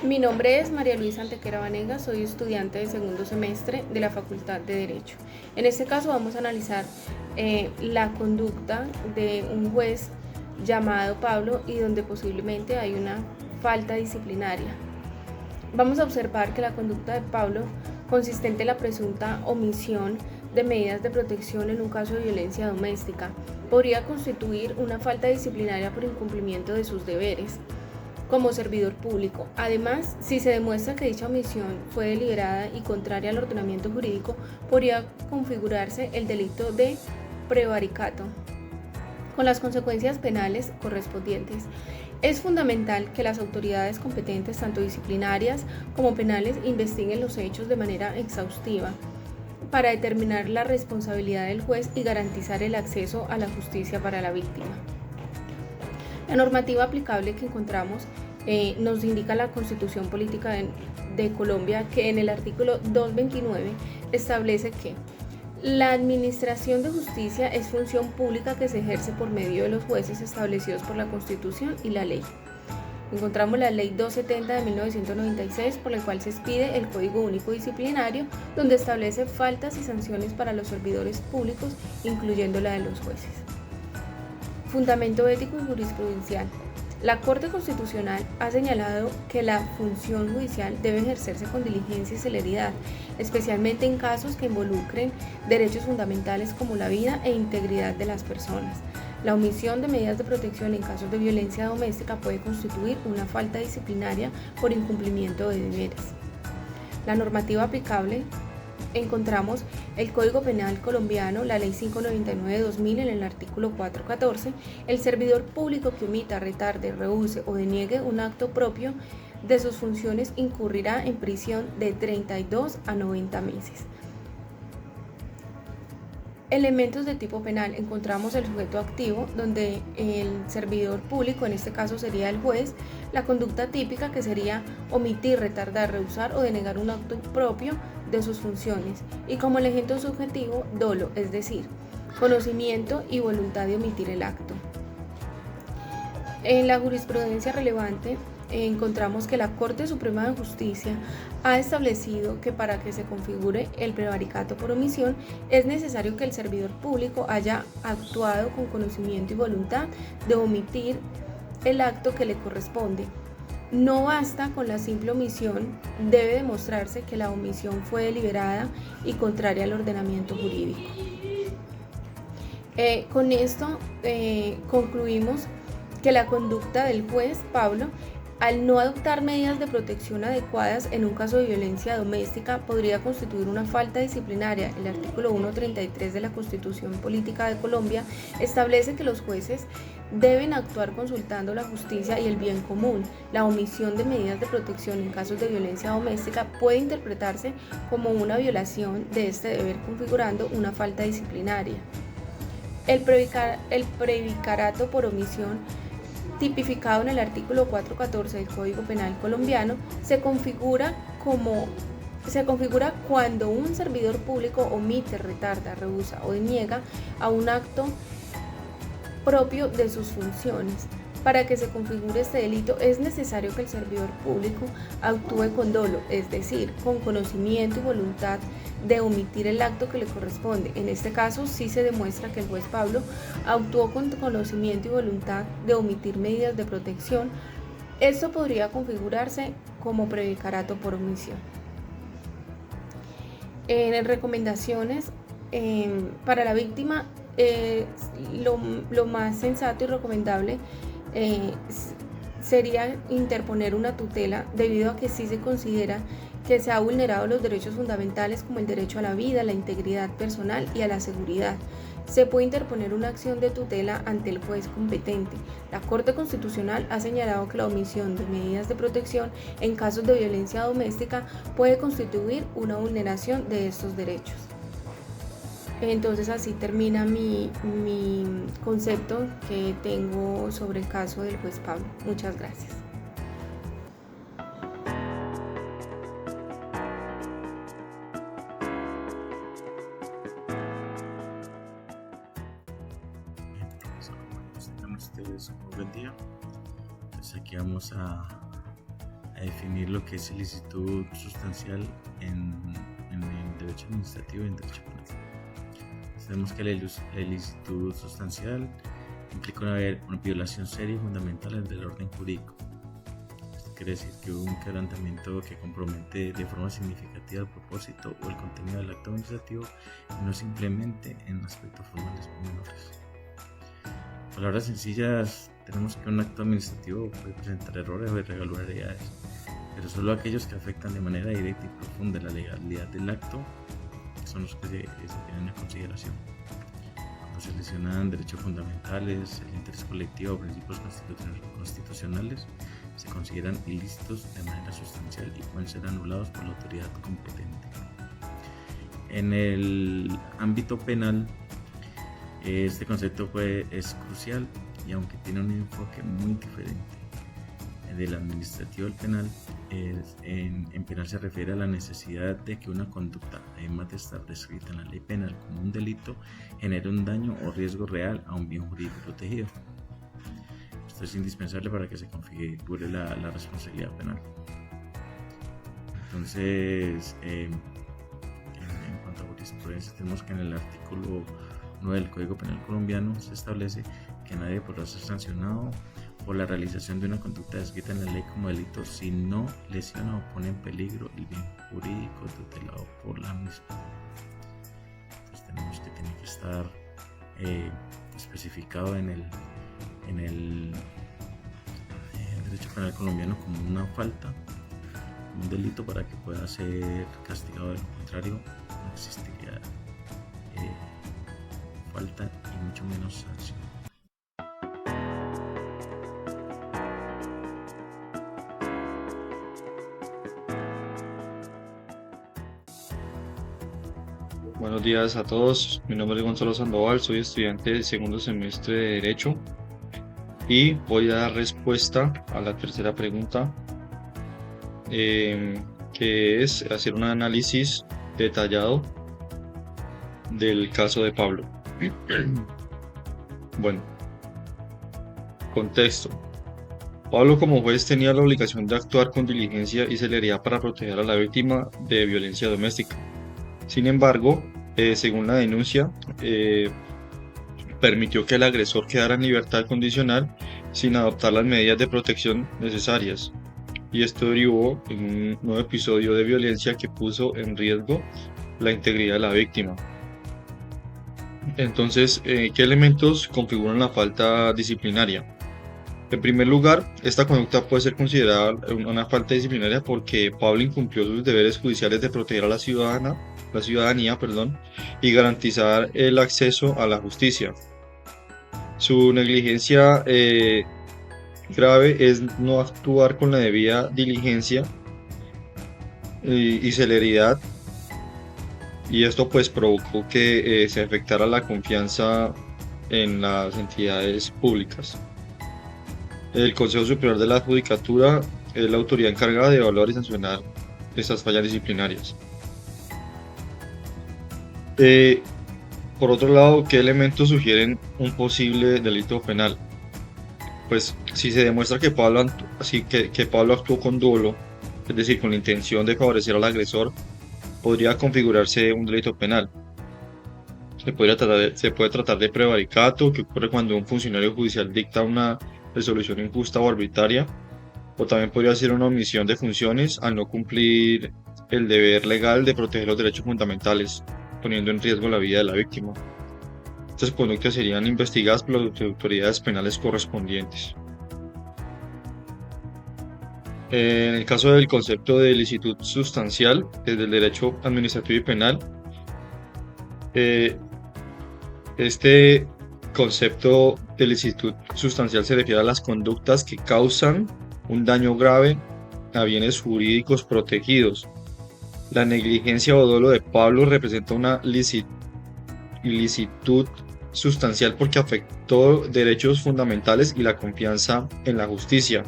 Mi nombre es María Luisa Antequera Vanegas, soy estudiante de segundo semestre de la Facultad de Derecho. En este caso vamos a analizar la conducta de un juez llamado Pablo y donde posiblemente hay una falta disciplinaria. Vamos a observar que la conducta de Pablo, consistente en la presunta omisión de medidas de protección en un caso de violencia doméstica, podría constituir una falta disciplinaria por incumplimiento de sus deberes como servidor público. Además, si se demuestra que dicha omisión fue deliberada y contraria al ordenamiento jurídico, podría configurarse el delito de prevaricato, con las consecuencias penales correspondientes. Es fundamental que las autoridades competentes, tanto disciplinarias como penales, investiguen los hechos de manera exhaustiva para determinar la responsabilidad del juez y garantizar el acceso a la justicia para la víctima. La normativa aplicable que encontramos nos indica la Constitución Política de Colombia, que en el artículo 229 establece que la administración de justicia es función pública que se ejerce por medio de los jueces establecidos por la Constitución y la ley. Encontramos la Ley 270 de 1996, por la cual se expide el Código Único Disciplinario, donde establece faltas y sanciones para los servidores públicos, incluyendo la de los jueces. Fundamento ético y jurisprudencial. La Corte Constitucional ha señalado que la función judicial debe ejercerse con diligencia y celeridad, especialmente en casos que involucren derechos fundamentales como la vida e integridad de las personas. La omisión de medidas de protección en casos de violencia doméstica puede constituir una falta disciplinaria por incumplimiento de deberes. La normativa aplicable: encontramos el Código Penal colombiano, la Ley 599 de 2000, en el artículo 414, el servidor público que omita, retarde, rehúse o deniegue un acto propio de sus funciones incurrirá en prisión de 32 a 90 meses. Elementos de tipo penal: encontramos el sujeto activo, donde el servidor público, en este caso sería el juez, la conducta típica, que sería omitir, retardar, rehusar o denegar un acto propio de sus funciones, y como elemento subjetivo, dolo, es decir, conocimiento y voluntad de omitir el acto. En la jurisprudencia relevante encontramos que la Corte Suprema de Justicia ha establecido que para que se configure el prevaricato por omisión es necesario que el servidor público haya actuado con conocimiento y voluntad de omitir el acto que le corresponde. No basta con la simple omisión, debe demostrarse que la omisión fue deliberada y contraria al ordenamiento jurídico. Con esto concluimos que la conducta del juez Pablo, al no adoptar medidas de protección adecuadas en un caso de violencia doméstica, podría constituir una falta disciplinaria. El artículo 133 de la Constitución Política de Colombia establece que los jueces deben actuar consultando la justicia y el bien común. La omisión de medidas de protección en casos de violencia doméstica puede interpretarse como una violación de este deber, configurando una falta disciplinaria. El prevaricato por omisión, tipificado en el artículo 414 del Código Penal colombiano, se configura cuando un servidor público omite, retarda, rehúsa o deniega a un acto propio de sus funciones. Para que se configure este delito es necesario que el servidor público actúe con dolo, es decir, con conocimiento y voluntad de omitir el acto que le corresponde. En este caso sí se demuestra que el juez Pablo actuó con conocimiento y voluntad de omitir medidas de protección. Esto podría configurarse como prevaricato por omisión. En recomendaciones para la víctima, lo más sensato y recomendable sería interponer una tutela, debido a que sí se considera que se ha vulnerado los derechos fundamentales como el derecho a la vida, la integridad personal y a la seguridad. Se puede interponer una acción de tutela ante el juez competente. La Corte Constitucional ha señalado que la omisión de medidas de protección en casos de violencia doméstica puede constituir una vulneración de estos derechos. Entonces así termina mi concepto que tengo sobre el caso del juez Pablo. Muchas gracias. Tengan ustedes un buen día. Pues aquí vamos a definir lo que es ilicitud sustancial en el derecho administrativo y en derecho penal. Sabemos que la ilicitud sustancial implica una violación seria y fundamental del orden jurídico. Esto quiere decir que hubo un quebrantamiento que compromete de forma significativa el propósito o el contenido del acto administrativo y no simplemente en aspectos formales o menores. En palabras sencillas, tenemos que un acto administrativo puede presentar errores o irregularidades, pero solo aquellos que afectan de manera directa y profunda la legalidad del acto son los que se tienen en consideración. Cuando se lesionan derechos fundamentales, el interés colectivo o principios constitucionales, se consideran ilícitos de manera sustancial y pueden ser anulados por la autoridad competente. En el ámbito penal, este concepto es crucial y aunque tiene un enfoque muy diferente del administrativo al penal, en penal se refiere a la necesidad de que una conducta, además de estar descrita en la ley penal como un delito, genere un daño o riesgo real a un bien jurídico protegido. Esto es indispensable para que se configure la responsabilidad penal. Entonces, en cuanto a jurisprudencia, tenemos que en el artículo 9 del Código Penal colombiano se establece que nadie podrá ser sancionado por la realización de una conducta descrita en la ley como delito si no lesiona o pone en peligro el bien jurídico tutelado por la misma. Entonces tenemos que tiene que estar especificado en el derecho penal colombiano como una falta, un delito, para que pueda ser castigado. De lo contrario, no existiría falta y mucho menos sanción. Buenos días a todos, mi nombre es Gonzalo Sandoval, soy estudiante del segundo semestre de Derecho y voy a dar respuesta a la tercera pregunta, que es hacer un análisis detallado del caso de Pablo. Bueno, contexto. Pablo como juez tenía la obligación de actuar con diligencia y celeridad para proteger a la víctima de violencia doméstica. Sin embargo, según la denuncia, permitió que el agresor quedara en libertad condicional sin adoptar las medidas de protección necesarias. Y esto derivó en un nuevo episodio de violencia que puso en riesgo la integridad de la víctima. Entonces, ¿qué elementos configuran la falta disciplinaria? En primer lugar, esta conducta puede ser considerada una falta disciplinaria porque Pablo incumplió sus deberes judiciales de proteger a la ciudadanía, y garantizar el acceso a la justicia. Su negligencia grave es no actuar con la debida diligencia y celeridad, y esto pues provocó que se afectara la confianza en las entidades públicas. El Consejo Superior de la Judicatura es la autoridad encargada de evaluar y sancionar estas fallas disciplinarias. Por otro lado, ¿qué elementos sugieren un posible delito penal? Pues si se demuestra que Pablo actuó con dolo, es decir, con la intención de favorecer al agresor, podría configurarse un delito penal. Se puede tratar de prevaricato, que ocurre cuando un funcionario judicial dicta una resolución injusta o arbitraria, o también podría ser una omisión de funciones al no cumplir el deber legal de proteger los derechos fundamentales, poniendo en riesgo la vida de la víctima. Estas conductas serían investigadas por las autoridades penales correspondientes. En el caso del concepto de ilicitud sustancial, desde el derecho administrativo y penal, este concepto de ilicitud sustancial se refiere a las conductas que causan un daño grave a bienes jurídicos protegidos. La negligencia o dolo de Pablo representa una ilicitud sustancial porque afectó derechos fundamentales y la confianza en la justicia.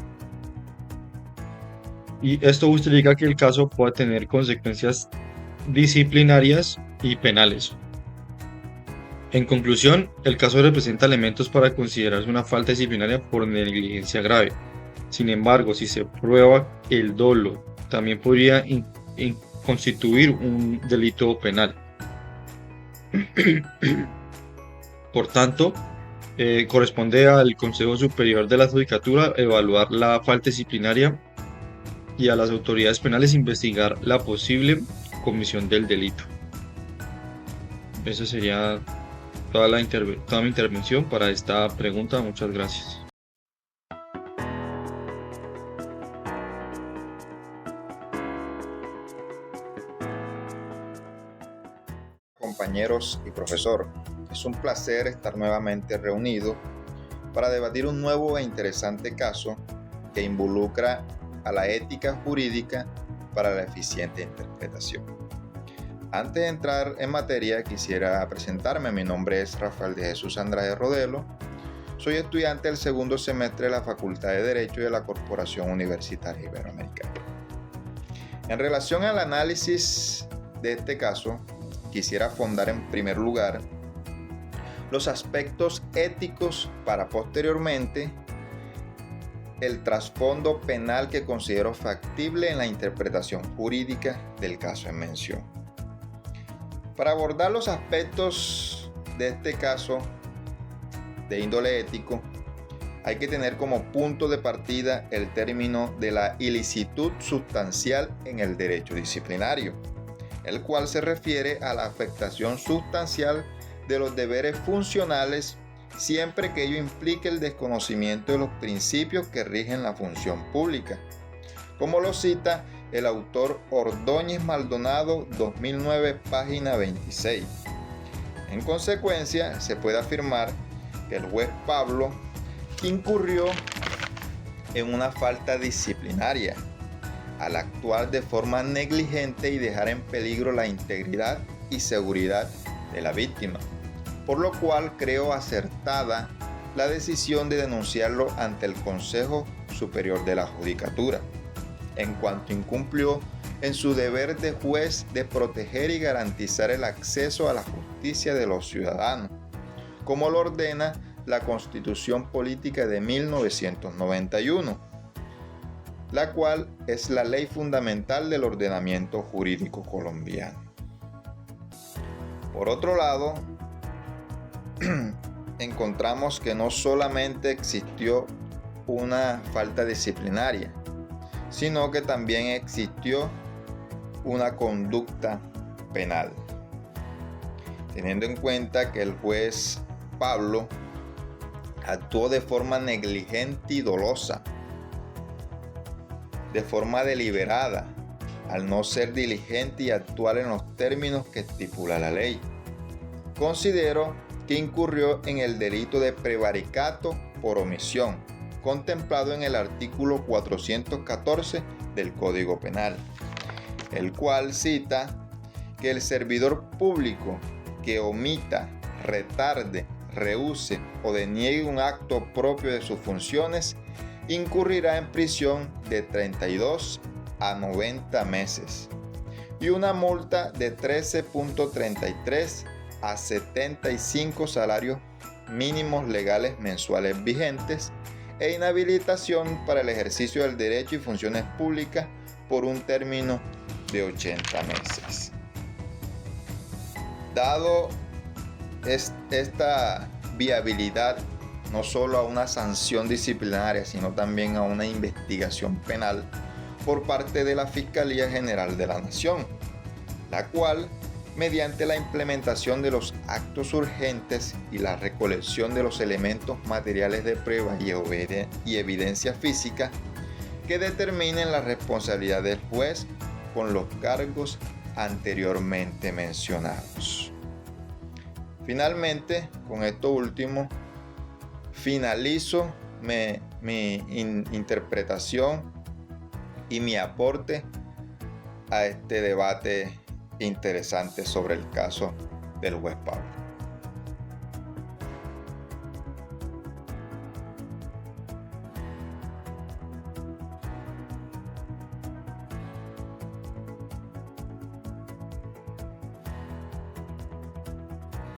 Y esto justifica que el caso pueda tener consecuencias disciplinarias y penales. En conclusión, el caso representa elementos para considerarse una falta disciplinaria por negligencia grave. Sin embargo, si se prueba el dolo, también podría constituir un delito penal. Por tanto, corresponde al Consejo Superior de la Judicatura evaluar la falta disciplinaria y a las autoridades penales investigar la posible comisión del delito. Esa sería toda mi intervención para esta pregunta. Muchas gracias. Compañeros y profesor, es un placer estar nuevamente reunidos para debatir un nuevo e interesante caso que involucra a la ética jurídica para la eficiente interpretación. Antes de entrar en materia, quisiera presentarme. Mi nombre es Rafael de Jesús Andrade Rodelo. Soy estudiante del segundo semestre de la Facultad de Derecho de la Corporación Universitaria Iberoamericana. En relación al análisis de este caso, quisiera fondar en primer lugar los aspectos éticos para posteriormente el trasfondo penal que considero factible en la interpretación jurídica del caso en mención. Para abordar los aspectos de este caso de índole ético, hay que tener como punto de partida el término de la ilicitud sustancial en el derecho disciplinario, el cual se refiere a la afectación sustancial de los deberes funcionales siempre que ello implique el desconocimiento de los principios que rigen la función pública, como lo cita el autor Ordóñez Maldonado, 2009, página 26. En consecuencia, se puede afirmar que el juez Pablo incurrió en una falta disciplinaria al actuar de forma negligente y dejar en peligro la integridad y seguridad de la víctima, por lo cual creo acertada la decisión de denunciarlo ante el Consejo Superior de la Judicatura, en cuanto incumplió en su deber de juez de proteger y garantizar el acceso a la justicia de los ciudadanos, como lo ordena la Constitución Política de 1991, la cual es la ley fundamental del ordenamiento jurídico colombiano. Por otro lado, encontramos que no solamente existió una falta disciplinaria, sino que también existió una conducta penal. Teniendo en cuenta que el juez Pablo actuó de forma negligente y dolosa, de forma deliberada, al no ser diligente y actuar en los términos que estipula la ley, considero que incurrió en el delito de prevaricato por omisión, contemplado en el artículo 414 del Código Penal, el cual cita que el servidor público que omita, retarde, rehúse o deniegue un acto propio de sus funciones incurrirá en prisión de 32 a 90 meses y una multa de 13.33 a 75 salarios mínimos legales mensuales vigentes e inhabilitación para el ejercicio del derecho y funciones públicas por un término de 80 meses. Dado esta viabilidad no solo a una sanción disciplinaria, sino también a una investigación penal por parte de la Fiscalía General de la Nación, la cual, mediante la implementación de los actos urgentes y la recolección de los elementos materiales de prueba y evidencia física, que determinen la responsabilidad del juez con los cargos anteriormente mencionados. Finalmente, con esto último, finalizo mi interpretación y mi aporte a este debate interesante sobre el caso del juez Pablo.